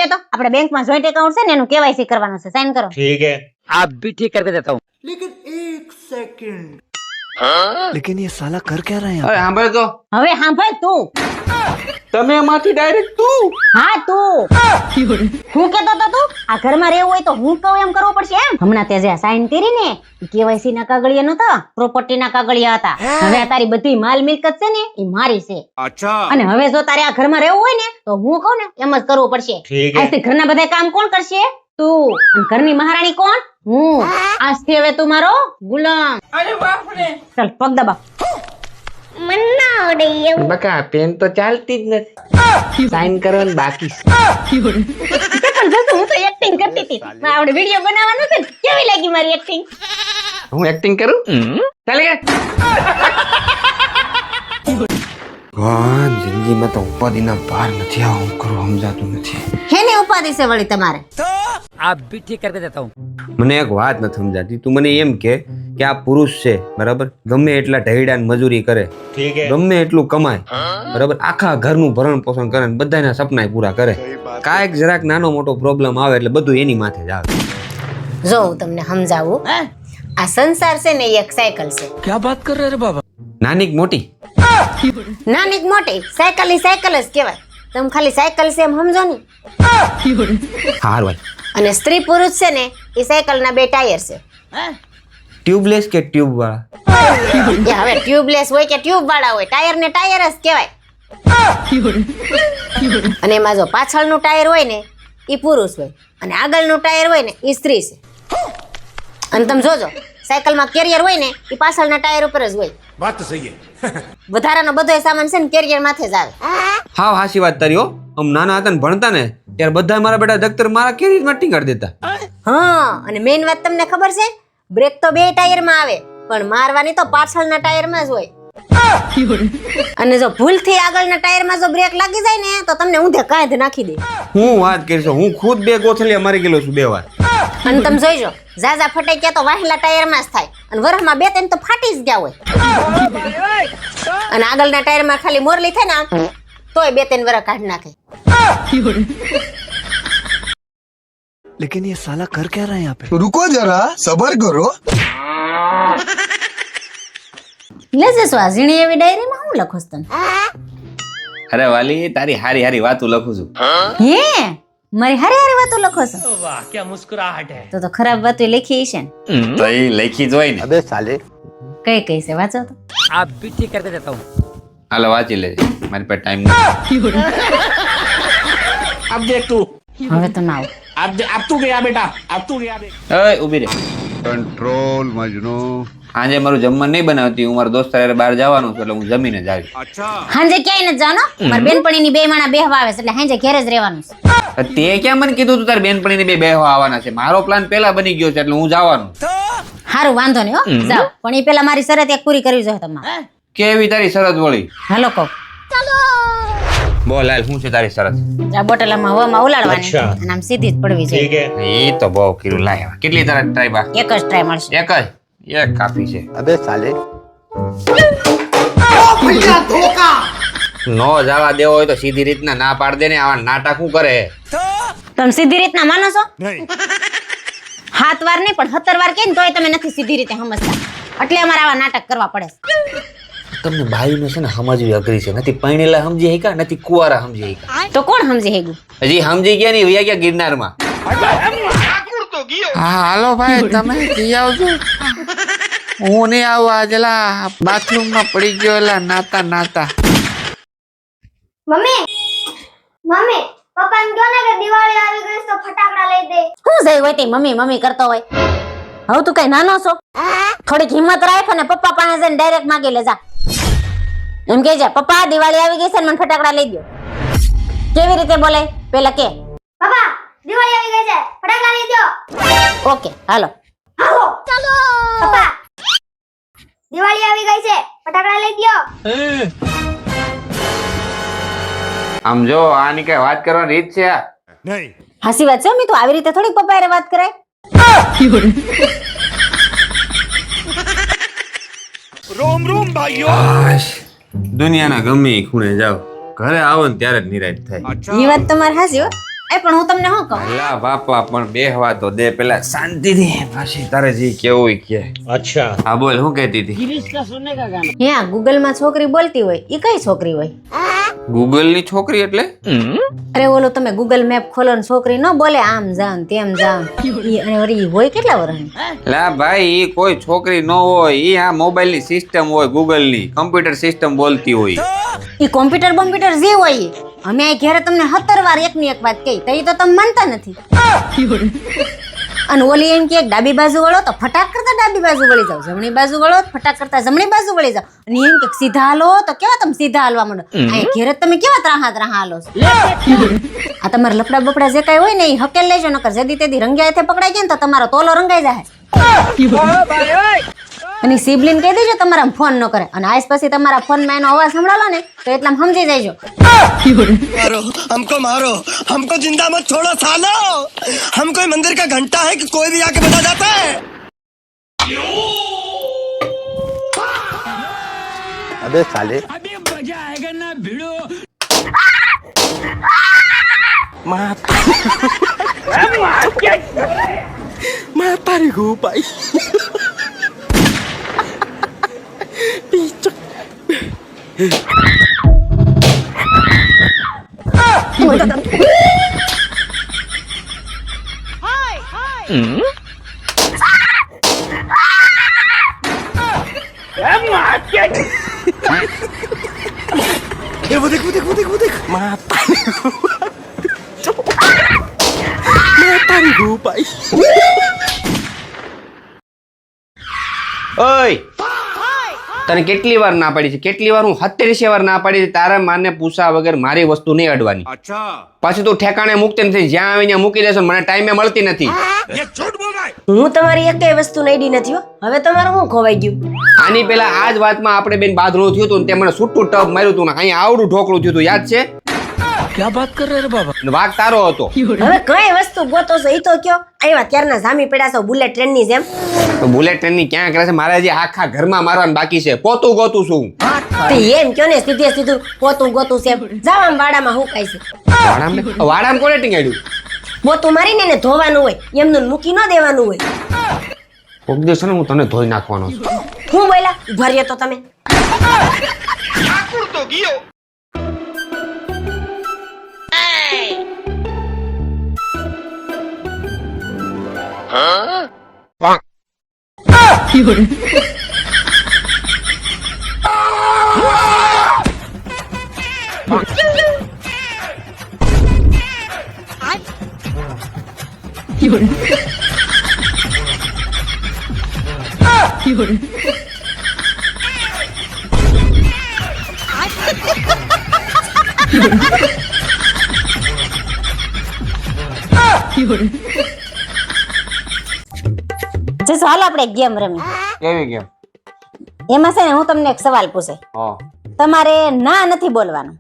લે તો આપણે બેંકમાં જોઈન્ટ એકાઉન્ટ છે ને એનું કેવાયસી કરવાનું છે, સાઈન કરો. ठीक है आप भी ठीक करके देता हूँ. लेकिन ये साला कर क्या रहा है यहाँ? અરે સાંભળ તો હવે સાંભળ તું. તમે એમાંથી ડાયરેક્ટ તું હા તું હું કેતો તો તું આ ઘરમાં રહેવું હોય તો હું કહું એમ કરવું પડશે એમ. હમણાં તે જે સાઈન કરી ને કેવાયસી ના કાગળિયા નતા, પ્રોપર્ટી ના કાગળિયા હતા. હવે તારી બધી માલ મિલકત છે ને એ મારી છે. अच्छा અને હવે જો તારે આ ઘરમાં રહેવું હોય ને તો હું કહું ને એમ જ કરવું પડશે. ઠીક હે. આજથી ઘરના બધા કામ કોણ કરશે? તું. અને ઘરની મહારાણી કોણ? હું. આજથી હવે તું મારો ગુલામ. અરે બાપ રે ચાલ પગ દબા. બકા પેન તો ચાલતી જ નથી, સાઈન કરવાનું બાકી છે. પણ જસુ હું તો એક્ટિંગ કરતી હતી. આપણે વિડિયો બનાવવાનો છે ને, કેવી લાગી મારી એક્ટિંગ? હું એક્ટિંગ કરું ચાલે કે ભગવાન જિંદગીમાં તો ઉપાધિના પાર નથી, આ હું કરું સમજાતું નથી. હેને ઉપાધિ છે વળી તમારે? आप भी ठीक करके देता हूँ. મને એક વાત નથી સમજાતી. તું મને એમ કે આ પુરુષ છે બરાબર, ગમે એટલા ઢૈડાને મજૂરી કરે, ठीक है ગમે એટલું કમાય બરાબર, આખા ઘરનું ભરણ પોષણ કરે ને બધાના સપના પૂરા કરે, કાંઈક જરાક નાનો મોટો પ્રોબ્લેમ આવે એટલે બધું એની માથે જ આવે. જો હું તમને સમજાવું, આ સંસાર છે ને એ એક સાયકલ છે. क्या बात कर रहे रे बाबा? નાની કે મોટી? નાની કે મોટી સાયકલ ની સાયકલ જ કહેવાય. તમે ખાલી સાયકલ છે એમ સમજો ને. હાર ભાઈ. અને સ્ત્રી પુરુષ છે ને એ સાયકલ ના બે ટાયર છે. ટ્યુબલેસ કે ટ્યુબ વાળા? એ હવે ટ્યુબલેસ હોય કે ટ્યુબ વાળા હોય, ટાયર ને ટાયર જ કહેવાય. અને એમાં જો પાછળનું ટાયર હોય ને એ પુરુષ હોય અને આગળનું ટાયર હોય ને એ સ્ત્રી છે. અને તમે જોજો સાયકલમાં કેરિયર હોય ને એ પાછળના ટાયર ઉપર જ હોય. बात तो सही है વધારાનો બધો સામાન છે ને કેરિયર માથે જ આવે. હા હાચી વાત તારી હો. આમ નાના હતા ને ભણતા ને ત્યારે બધા મારા બેટા દફતર મારા કેરીમાં ટીંગાડી દેતા. હા, અને મેઇન વાત તમને ખબર છે, બ્રેક તો બે ટાયરમાં આવે પણ મારવાની તો પાછળના ટાયરમાં જ હોય. અને જો ભૂલથી આગળના ટાયરમાં જો બ્રેક લાગી જાય ને તો તમને ઊંધે કાંધ નાખી દે. હું વાત કરીશ, હું ખુદ 2 ગોથલિયા મારી ગયેલો છું 2 વાર. અને તમે જોઈજો ઝાઝા ફટાઈ ગયા તો વાહેલા ટાયરમાં જ થાય અને વરહમાં 2-3 તો ફાટી જ ગયા હોય. અને આગળના ટાયરમાં ખાલી મોરલી થાય ને આમ તોય 2-3 વરહ કાઢી નાખે. लेकिन ये साला कर क्या रहा है यहाँ पे? रुको जरा सबर करो. લેજે સ્વાઝીણી એવી ડાયરીમાં હું લખો છો તમે? અરે વાલી, તારી હારી હારી વાતો લખું છું. હે મારી હારી હારી વાતો લખો છો? वाह क्या मुस्कुराहट है. તો ખરાબ વાતો લખી છે ને? તો એ લખી જ હોય ને. अबे साले. કઈ કઈ છે વાંચો તો. आप भी ठीक करके देता हूँ. હાલો વાંચી લેજે, મારી પાસે ટાઈમ નથી. अब देख तू હવે તમે આવો. अब तू गया बेटा, अब तू गया बेटा. ઓય ઊભી રહે. कंट्रोल मजनू. આજે મારું જમવાનું નહીં બનાવતી, હું મારા દોસ્ત હારે બહાર જવાનું છું એટલે હું જમીને જ આવીશ. अच्छा હાંજે ક્યાંય નથી જવાનો. મારી બેનપણીની બે માણા બેહવા આવે છે એટલે હાંજે ઘરે જ રહેવાનું છે. તે ક્યાં મને કીધું તું તારી બેનપણીને બેહવા આવવાના છે? મારો પ્લાન પેલા બની ગયો છે એટલે હું જવાનું. હારું વાંધો નહીં હો, જાઓ. પણ એ પેલા મારી શરત એક પૂરી કરવી જોઈએ તમારે. કેવી તારી શરત વળી? હાલો કહો. બોલ હાલ, શું છે તારી શરત? આ બોટલામાં હવામાં ઉલાડવાની અચ્છા. અને આમ સીધી જ પડવી ठीक જોઈએ. है એ તો બહુ કીધું. લાય કેટલી તારા ટ્રાય બા? એક જ ટ્રાય મળશે. એક જ? એક કાફી છે. अबे साले. નો જવા દેવો હોય તો સીધી રીતના ના પાડ દે ને. આવા નાટક શું કરે? તમે સીધી રીતના માનો છો? नहीं 7 વાર નહીં પણ 17 વાર કે ને તોય તમે નથી સીધી રીતે સમજતા. એટલે અમારે આવા નાટક કરવા પડે છે. તમને ભાઈને છે ને સમજવી અઘરી છે. નથી પૈણેલા સમજી હૈકા, નથી કુવારા સમજી હૈકા. તો કોણ સમજી હેગું? હજી સમજી ગયા નહીં, વયા ગયા ગિરનારમાં. હા હાલો ભાઈ, તમે જી આવજો. હું નહીં આવું, આજલા બાથરૂમમાં પડી ગયો એલા નાતા નાતા. મમ્મી મમ્મી પપ્પાને કહો ને કે દિવાળી આવી ગઈ છે તો ફટાકડા લઈ દે. શું જઈ હોય તે મમ્મી મમ્મી કરતો હોય? હવે તું કઈ નાનો છો? થોડીક હિંમત રાખ અને પપ્પા પાસે જઈને ડાયરેક્ટ માગી લે જા. એમ કે જા પપ્પા દિવાળી આવી ગઈ છે ને મને ફટાકડા લઈ દો. કેવી રીતે બોલે પેલા કે? પપ્પા દિવાળી આવી ગઈ છે ફટાકડા લઈ દો. ઓકે હાલો. હાલો ચાલો. પપ્પા દિવાળી આવી ગઈ છે ફટાકડા લઈ દો. આમ જો આની કઈ વાત કરવાની રીત છે આ? नहीं હાસી વાત છે. મેં તો આવી રીતે થોડીક પપ્પા હારે વાત કરાય. रोम रोम भाइयों આશ, દુનિયાના ગમે એ ખૂણે જાઓ, ઘરે આવો ને ત્યારે જ નિરાશ થાય. अच्छा એ વાત તમારી હાસી હો. એ પણ હું તમને શું કહું અલા બાપા પણ બેહવા તો દે પેલા શાંતિથી પછી તારે જે કેવું કે અચ્છા હા બોલ શું કહેતી હતી ત્યાં ગૂગલ માં છોકરી બોલતી હોય એ કઈ છોકરી હોય ગૂગલ ની છોકરી એટલે અરે ઓલો તમે ગૂગલ મેપ ખોલો ને છોકરી ન બોલે આમ જાવ ને તેમ જાવ ઈ અને વળી ઈ હોય કેટલા વર્ષની લા ભાઈ ઈ કોઈ છોકરી ન હોય ઈ આ મોબાઈલ ની સિસ્ટમ હોય ગૂગલ ની કમ્પ્યુટર સિસ્ટમ બોલતી હોય ઈ કોમ્પ્યુટર જે હોય ઈ. અમે આ ઘેરે તમને 17 વાર એકની એક વાત કહી તો ઈ તો તમે માનતા નથી અને ઓલી એમ કે ડાબી બાજુ વળો તો ફટાક કરતા ડાબી બાજુ વળી જાવ જમણી બાજુ વળો તો ફટાક કરતા જમણી બાજુ વળી જાવ અને એમ કે સીધા હાલો તો કેવા તમે સીધા હાલવા માંડો આ ઘેરે તમે કેવા ત્રાહા હાલો છો આ તમારા લફડા બફડા જે કઈ હોય ને એ હકેલ લેજો નકર જેદી તેદી રંગ્યા હાથે પકડાઈ જાય ને તો તમારો તોલો રંગાઈ જાય અને સિબલિન કહી દેજો તમારા ફોન ન કરે અને આજ પછી તમારા ફોન માં એનો અવાજ સંભળાલો ને તો એટલામાં સમજી જાયજો मारो हमको मारो हमको जिंदा मत छोड़ो सालो हम कोई मंदिर का घंटा है कि कोई भी आके बजा जाता है अबे साले मैं तारी को भाई वो देख मैं तारी को भाई ઓય તને કેટલી વાર ના પાડી છે કેટલી વાર હું 70 વાર ના પાડી છે તારા માને પૂછા વગર મારી વસ્તુ નહીં અડવાની પાછી તું ઠેકાણે મૂકતી નથી જ્યાં આવીને મૂકી દેશો મને ટાઈમે મળતી નથી હું તમારી એકેય વસ્તુ નઈડી નથી હો હવે તમારું હું ખોવાઈ ગયું આની પેલા આ જ વાતમાં આપણે બેન બાધરું થયું હતું ને તે મને છૂટું ટપ માર્યું હતું ને અહીંયા આવડું ઢોકળું થયું હતું યાદ છે क्या बात कर रहे रे बाबा ને વાઘ તારો હતો હવે કઈ વસ્તુ ગોતો છો ઈ તો કયો આવ્યા ત્યારના જામી પડ્યા છો બુલેટ ટ્રેન ની જેમ તો બુલેટ ટ્રેન ની ક્યાં કરે છે મારે હજી આખા ઘરમાં મારવાનું બાકી છે પોતું ગોતું છું તે એમ કયો ને સીધે સીધું પોતું ગોતું છે જાવ આમ વાડામાં હુકાય છે વાડામાં કોને ટીંગાડ્યું પોતું મારીને એને ધોવાનું હોય એમનું મૂકી ન દેવાનું હોય કોક દિવસ છે ને હું તને ધોઈ નાખવાનો છું હું બોલા ઉભા રહ્યો તો તમે જસો હાલ આપણે એક ગેમ રમી કેવી કેમ એમાં છે ને હું તમને એક સવાલ પૂછે તમારે ના નથી બોલવાનું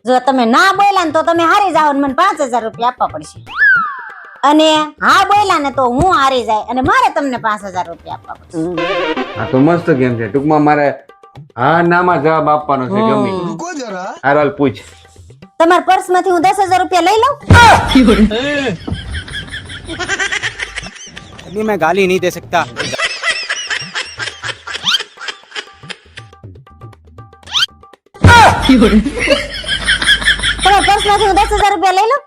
જો તમે ના બોલ્યા ને તો તમે હારી જાઓ ને મને 5000 રૂપિયા આપવા પડશે અને હા બોલ્યા ને તો હું હારી જાય અને મારે તમને 5000 રૂપિયા આપવા પડશે આ તો મસ્ત ગેમ છે ટૂંકમાં મારે હા નામાં જવાબ આપવાનો છે ગમે रुको जरा હાલ પૂછ તમારા પર્સ માંથી હું 10000 રૂપિયા લઈ લઉં अभी मैं गाली नहीं दे सकता તમારા પર્સ માંથી હું 10000 રૂપિયા લઈ લઉં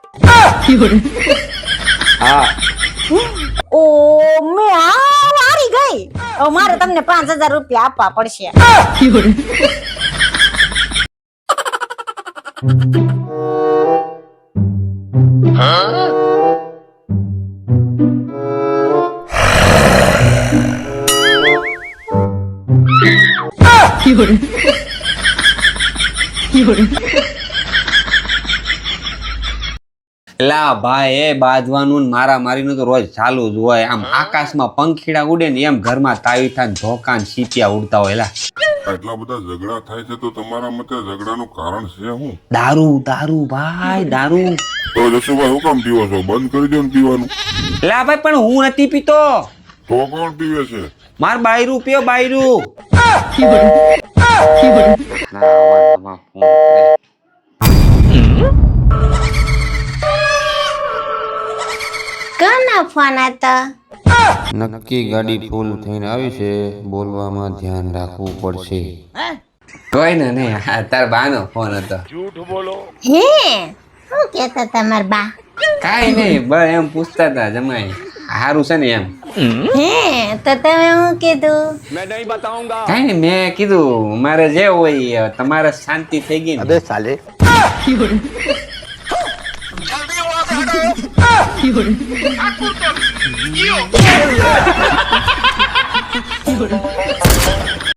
હા ઓ મે હારી ગઈ હવે મારે તમને 5000 રૂપિયા આપવા પડશે લા ભાઈ એ બાંધવાનું ને મારા મારીનું તો રોજ ચાલુ જ હોય આમ આકાશમાં પંખીડા ઉડે ને એમ ઘરમાં તાવી થાય ધોકા ને સીપિયા ઉડતા હોય લા એટલા બધા ઝઘડા થાય છે તો તમારા મતે ઝઘડાનું કારણ છે શું દારૂ દારૂ ભાઈ દારૂ તો જશુભાઈ હું કામ પીવો છો બંધ કરી દો ને પીવાનું લા ભાઈ પણ હું નથી પીતો તો કોણ પીવે છે માર બાયરું પીઓ બાયરું કોનો ફોન હતો? નક્કી ગાડી ફૂલ થઈને આવી છે, બોલવામાં ધ્યાન રાખવું પડશે. કોઈ ને નહીં, આ તાર બાનો ફોન હતો. હે શું કહેતા તમાર બા? કાઈ નહીં, બસ એમ પૂછતા હતા જમાઈ હારું છે ને એમ. હે તો તમે શું કીધું? કાઈ નહીં, મેં કીધું મારે જે હોય એ તમારે શાંતિ થઈ ગઈ ને. अबे साले